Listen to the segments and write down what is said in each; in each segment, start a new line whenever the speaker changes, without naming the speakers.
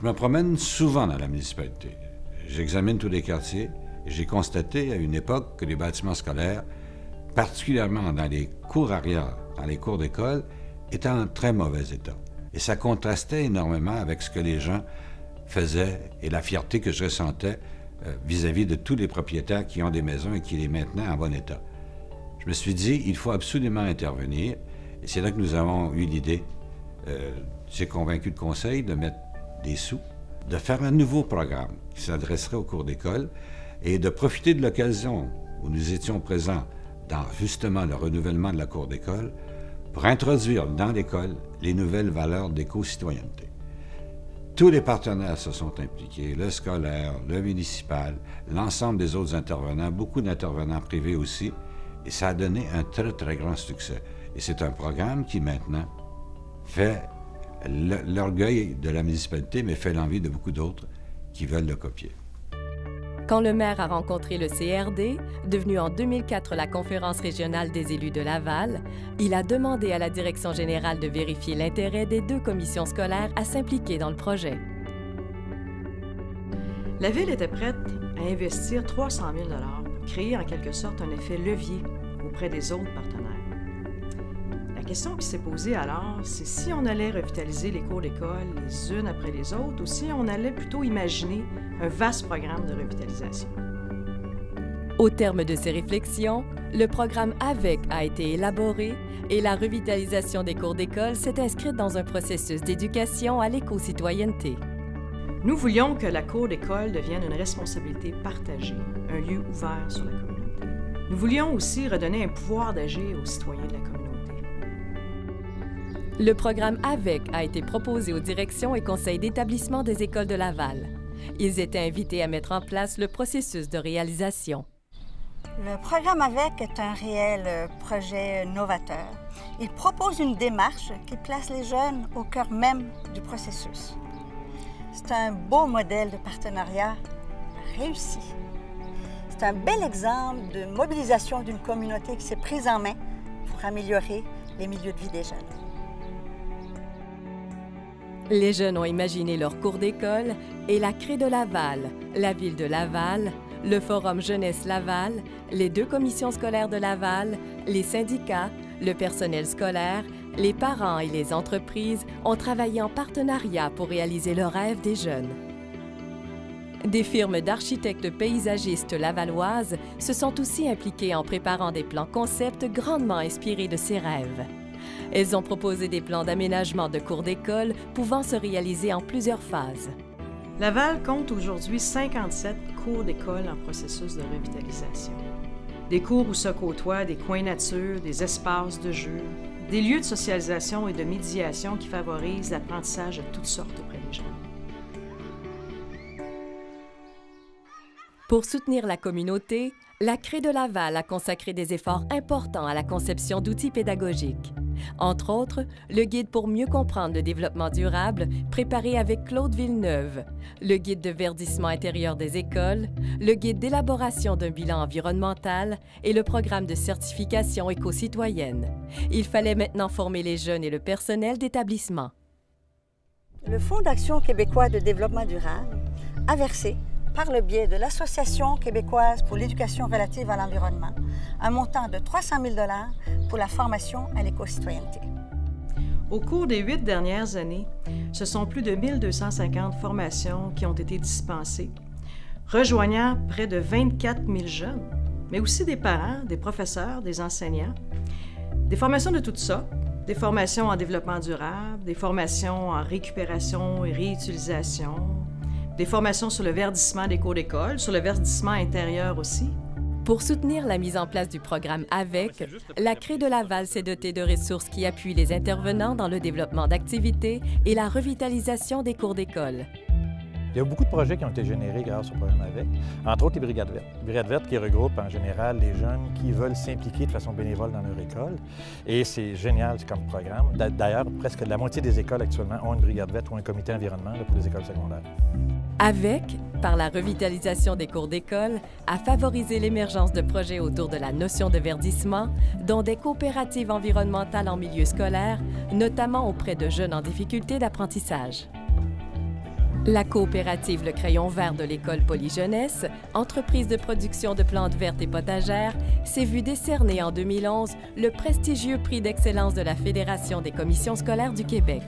Je me promène souvent dans la municipalité. J'examine tous les quartiers et j'ai constaté à une époque que les bâtiments scolaires, particulièrement dans les cours arrière, dans les cours d'école, étaient en très mauvais état. Et ça contrastait énormément avec ce que les gens faisaient et la fierté que je ressentais vis-à-vis de tous les propriétaires qui ont des maisons et qui les maintenaient en bon état. Je me suis dit, il faut absolument intervenir. Et c'est là que nous avons eu l'idée, j'ai convaincu le conseil de mettre des sous, de faire un nouveau programme qui s'adresserait aux cours d'école et de profiter de l'occasion où nous étions présents dans justement le renouvellement de la cour d'école pour introduire dans l'école les nouvelles valeurs d'éco-citoyenneté. Tous les partenaires se sont impliqués, le scolaire, le municipal, l'ensemble des autres intervenants, beaucoup d'intervenants privés aussi, et ça a donné un très, très grand succès. Et c'est un programme qui maintenant fait l'orgueil de la municipalité, mais fait l'envie de beaucoup d'autres qui veulent le copier.
Quand le maire a rencontré le CRD, devenu en 2004 la Conférence régionale des élus de Laval, il a demandé à la Direction générale de vérifier l'intérêt des 2 commissions scolaires à s'impliquer dans le projet.
La Ville était prête à investir 300 000 $ pour créer en quelque sorte un effet levier auprès des autres partenaires. La question qui s'est posée alors, c'est si on allait revitaliser les cours d'école les unes après les autres ou si on allait plutôt imaginer un vaste programme de revitalisation.
Au terme de ces réflexions, le programme AVEC a été élaboré et la revitalisation des cours d'école s'est inscrite dans un processus d'éducation à l'éco-citoyenneté.
Nous voulions que la cour d'école devienne une responsabilité partagée, un lieu ouvert sur la communauté. Nous voulions aussi redonner un pouvoir d'agir aux citoyens de la communauté.
Le programme AVEC a été proposé aux directions et conseils d'établissement des écoles de Laval. Ils étaient invités à mettre en place le processus de réalisation.
Le programme AVEC est un réel projet novateur. Il propose une démarche qui place les jeunes au cœur même du processus. C'est un beau modèle de partenariat réussi. C'est un bel exemple de mobilisation d'une communauté qui s'est prise en main pour améliorer les milieux de vie des jeunes.
Les jeunes ont imaginé leur cours d'école et la Craie de Laval, la Ville de Laval, le Forum Jeunesse Laval, les 2 commissions scolaires de Laval, les syndicats, le personnel scolaire, les parents et les entreprises ont travaillé en partenariat pour réaliser le rêve des jeunes. Des firmes d'architectes paysagistes lavalloises se sont aussi impliquées en préparant des plans concept grandement inspirés de ces rêves. Elles ont proposé des plans d'aménagement de cours d'école pouvant se réaliser en plusieurs phases.
Laval compte aujourd'hui 57 cours d'école en processus de revitalisation. Des cours où se côtoient des coins nature, des espaces de jeu, des lieux de socialisation et de médiation qui favorisent l'apprentissage de toutes sortes auprès des jeunes.
Pour soutenir la communauté, la Craie de Laval a consacré des efforts importants à la conception d'outils pédagogiques. Entre autres, le guide pour mieux comprendre le développement durable, préparé avec Claude Villeneuve, le guide de verdissement intérieur des écoles, le guide d'élaboration d'un bilan environnemental et le programme de certification éco-citoyenne. Il fallait maintenant former les jeunes et le personnel d'établissement.
Le Fonds d'action québécois de développement durable a versé, par le biais de l'Association québécoise pour l'éducation relative à l'environnement, un montant de 300 000 $ pour la formation à l'éco-citoyenneté.
Au cours des 8 dernières années, ce sont plus de 1250 formations qui ont été dispensées, rejoignant près de 24 000 jeunes, mais aussi des parents, des professeurs, des enseignants. Des formations de toutes sortes, des formations en développement durable, des formations en récupération et réutilisation, des formations sur le verdissement des cours d'école, sur le verdissement intérieur aussi.
Pour soutenir la mise en place du programme AVEC, la Craie de Laval s'est dotée de ressources qui appuient les intervenants dans le développement d'activités et la revitalisation des cours d'école.
Il y a beaucoup de projets qui ont été générés grâce au programme AVEC, entre autres les Brigades vertes. Les Brigades vertes qui regroupent en général les jeunes qui veulent s'impliquer de façon bénévole dans leur école. Et c'est génial comme programme. D'ailleurs, presque la moitié des écoles actuellement ont une Brigade verte ou un comité environnement pour les écoles secondaires.
AVEC, par la revitalisation des cours d'école, a favorisé l'émergence de projets autour de la notion de verdissement, dont des coopératives environnementales en milieu scolaire, notamment auprès de jeunes en difficulté d'apprentissage. La coopérative Le Crayon Vert de l'École Polyjeunesse, entreprise de production de plantes vertes et potagères, s'est vue décerner en 2011 le prestigieux prix d'excellence de la Fédération des commissions scolaires du Québec.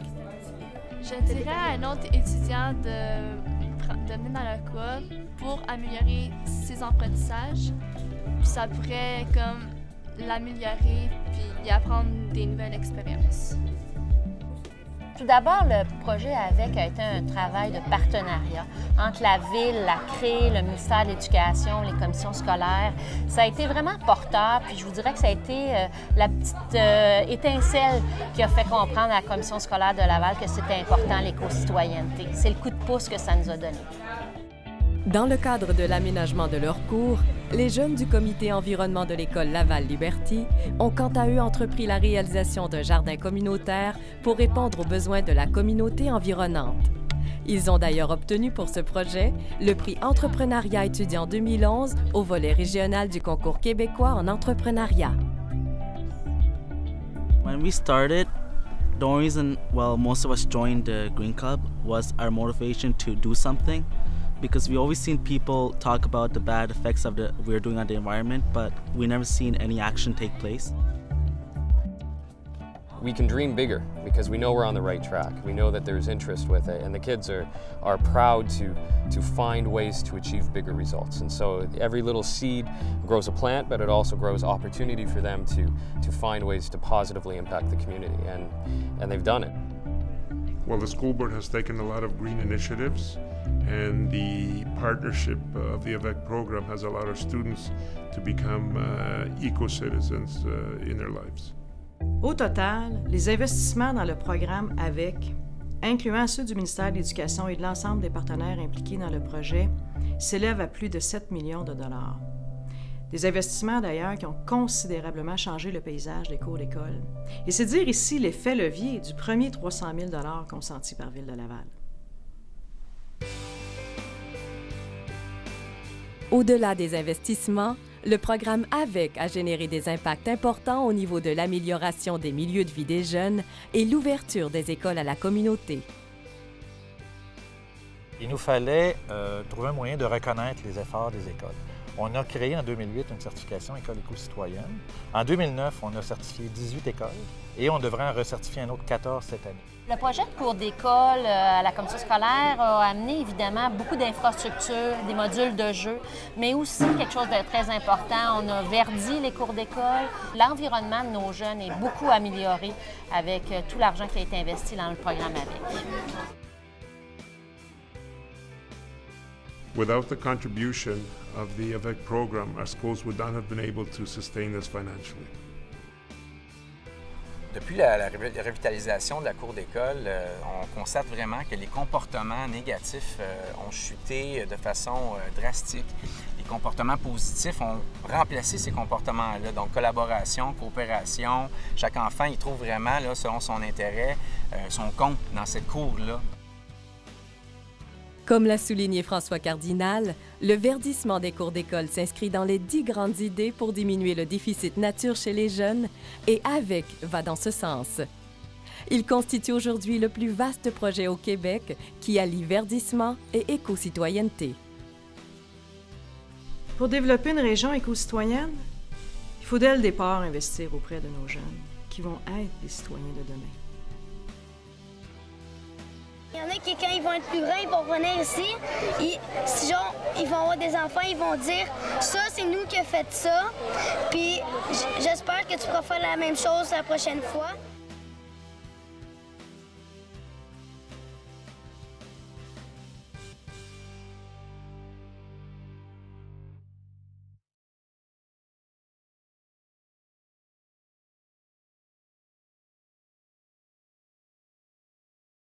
Je dirais à un autre étudiant de venir dans l'école pour améliorer ses apprentissages. Puis ça pourrait comme l'améliorer puis y apprendre des nouvelles expériences.
Tout d'abord, le projet AVEC a été un travail de partenariat entre la Ville, la CRE, le ministère de l'Éducation, les commissions scolaires. Ça a été vraiment porteur, puis je vous dirais que ça a été la petite étincelle qui a fait comprendre à la commission scolaire de Laval que c'était important l'éco-citoyenneté. C'est le coup de pouce que ça nous a donné.
Dans le cadre de l'aménagement de leurs cours, les jeunes du comité environnement de l'école Laval-Liberty ont quant à eux entrepris la réalisation d'un jardin communautaire pour répondre aux besoins de la communauté environnante. Ils ont d'ailleurs obtenu pour ce projet le prix Entrepreneuriat étudiant 2011 au volet régional du concours québécois en entrepreneuriat.
When we started, the only reason, most of us joined the Green Club was our motivation to do something. Because we always seen people talk about the bad effects of we're doing on the environment, but we never seen any action take place.
We can dream bigger because we know we're on the right track. We know that there's interest with it, and the kids are proud to find ways to achieve bigger results. And so every little seed grows a plant, but it also grows opportunity for them to find ways to positively impact the community, and they've done it.
Well, the school board has taken a lot of green initiatives, and the partnership of the AVEC program has allowed our students to become eco-citizens in their lives.
Au total, les investissements dans le programme AVEC, incluant ceux du ministère de l'Éducation et de l'ensemble des partenaires impliqués dans le projet, s'élèvent à plus de 7 millions de dollars. Des investissements d'ailleurs qui ont considérablement changé le paysage des cours d'école. Et c'est dire ici l'effet levier du premier 300 000 $ consenti par Ville de Laval.
Au-delà des investissements, le programme AVEC a généré des impacts importants au niveau de l'amélioration des milieux de vie des jeunes et l'ouverture des écoles à la communauté.
Il nous fallait trouver un moyen de reconnaître les efforts des écoles. On a créé en 2008 une certification École éco-citoyenne. En 2009, on a certifié 18 écoles et on devrait en recertifier un autre 14 cette année.
Le projet de cours d'école à la commission scolaire a amené évidemment beaucoup d'infrastructures, des modules de jeu, mais aussi quelque chose de très important, on a verdi les cours d'école. L'environnement de nos jeunes est beaucoup amélioré avec tout l'argent qui a été investi dans le programme AVEC.
Without the contribution of the AVEC program, our schools would not have been able to sustain this financially.
Depuis la revitalisation de la cour d'école, on constate vraiment que les comportements négatifs ont chuté de façon drastique. Les comportements positifs ont remplacé ces comportements-là. Donc, collaboration, coopération, chaque enfant il trouve vraiment, là, selon son intérêt, son compte dans cette cour-là.
Comme l'a souligné François Cardinal, le verdissement des cours d'école s'inscrit dans les 10 grandes idées pour diminuer le déficit nature chez les jeunes et AVEC va dans ce sens. Il constitue aujourd'hui le plus vaste projet au Québec qui allie verdissement et éco-citoyenneté.
Pour développer une région éco-citoyenne, il faut dès le départ investir auprès de nos jeunes qui vont être les citoyens de demain.
Il y en a qui, quand ils vont être plus grands, ils vont revenir ici. Ils vont avoir des enfants, ils vont dire « Ça, c'est nous qui avons fait ça. » Puis j'espère que tu pourras faire la même chose la prochaine fois.